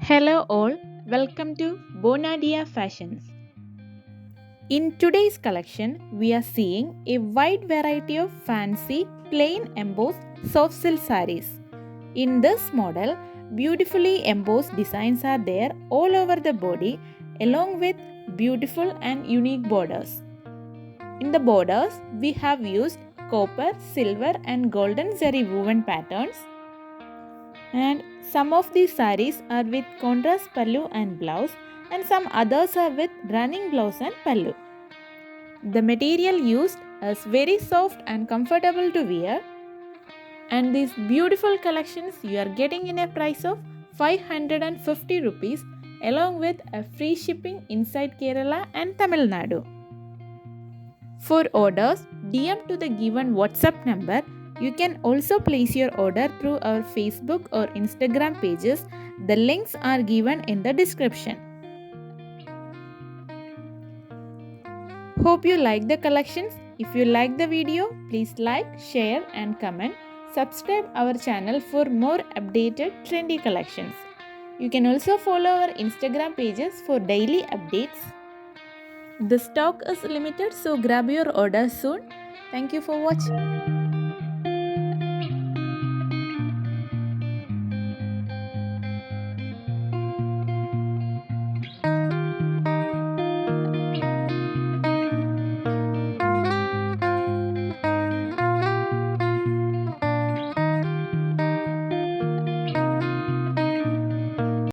Hello all, welcome to bonadeafashions. In today's collection, we are seeing a wide variety of fancy, plain embossed soft silk sarees. In this model, beautifully embossed designs are there all over the body along with beautiful and unique borders. In the borders, we have used copper, silver and golden zari woven patterns, and some of these sarees are with contrast pallu and blouse, and some others are with running blouse and pallu. The material used is very soft and comfortable to wear, and these beautiful collections you are getting in a price of 550 rupees along with a free shipping inside Kerala and Tamil Nadu. For orders, DM to the given WhatsApp number. You can also place your order through our Facebook or Instagram pages. The links are given in the description. Hope you like the collections. If you like the video, please like, share and comment. Subscribe our channel for more updated trendy collections. You can also follow our Instagram pages for daily updates. The stock is limited, so grab your order soon. Thank you for watching.